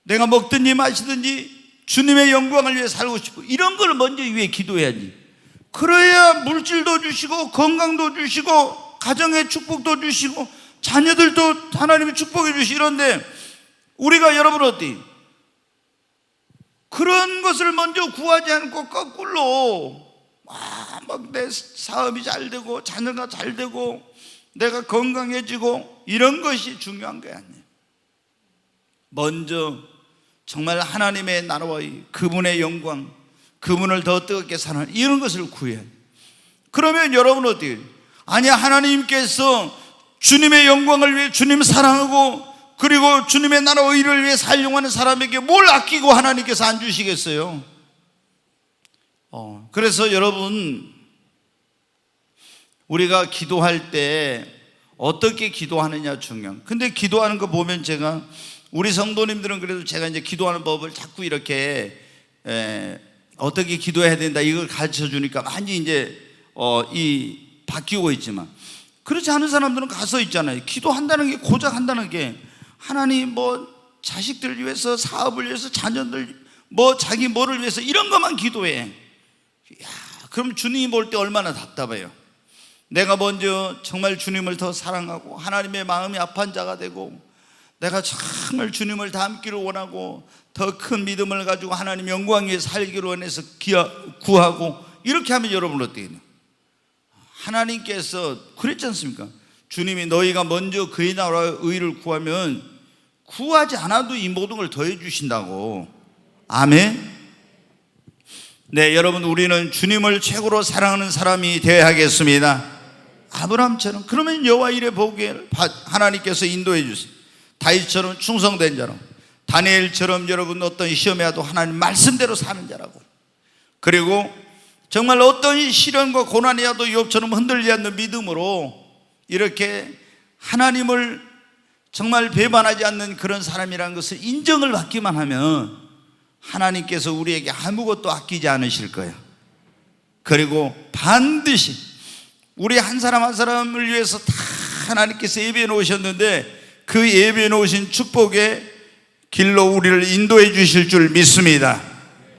내가 먹든지 마시든지 주님의 영광을 위해 살고 싶어. 이런 걸 먼저 위해 기도해야지. 그래야 물질도 주시고 건강도 주시고 가정의 축복도 주시고 자녀들도 하나님이 축복해 주시고 이런데 우리가 여러분 어때? 그런 것을 먼저 구하지 않고 거꾸로 막 내 사업이 잘 되고 자녀가 잘 되고 내가 건강해지고 이런 것이 중요한 게 아니에요. 먼저 정말 하나님의 나라와 그분의 영광, 그분을 더 뜨겁게 사랑하는 이런 것을 구해야 돼요. 그러면 여러분 어떻게 해요? 아니, 하나님께서 주님의 영광을 위해 주님 사랑하고 그리고 주님의 나라와 의를 위해 살용하는 사람에게 뭘 아끼고 하나님께서 안 주시겠어요? 그래서 여러분, 우리가 기도할 때 어떻게 기도하느냐 중요한. 근데 기도하는 거 보면 제가 우리 성도님들은 그래도 제가 이제 기도하는 법을 자꾸 이렇게 어떻게 기도해야 된다 이걸 가르쳐 주니까 많이 이제 바뀌고 있지만, 그렇지 않은 사람들은 가서 있잖아요. 기도한다는 게, 고작 한다는 게, 하나님 뭐 자식들 위해서, 사업을 위해서, 자녀들 뭐 자기 뭐를 위해서 이런 것만 기도해. 야, 그럼 주님이 볼 때 얼마나 답답해요. 내가 먼저 정말 주님을 더 사랑하고 하나님의 마음이 아픈 자가 되고, 내가 정말 주님을 닮기를 원하고 더 큰 믿음을 가지고 하나님 영광 위에 살기로 원해서 구하고, 이렇게 하면 여러분 어떻게 해요? 하나님께서 그랬지 않습니까? 주님이 너희가 먼저 그의 나라와 의를 구하면 구하지 않아도 이 모든 걸 더해 주신다고. 아멘. 네, 여러분, 우리는 주님을 최고로 사랑하는 사람이 되어야 하겠습니다. 아브라함처럼. 그러면 여호와 이레 보기에 하나님께서 인도해 주세요. 다윗처럼 충성된 자로, 다니엘처럼 여러분 어떤 시험에 와도 하나님 말씀대로 사는 자라고. 그리고 정말 어떤 시련과 고난이 와도 욥처럼 흔들리지 않는 믿음으로 이렇게 하나님을 정말 배반하지 않는 그런 사람이라는 것을 인정을 받기만 하면 하나님께서 우리에게 아무것도 아끼지 않으실 거예요. 그리고 반드시 우리 한 사람 한 사람을 위해서 다 하나님께서 예비해 놓으셨는데, 그 예비해 놓으신 축복의 길로 우리를 인도해 주실 줄 믿습니다.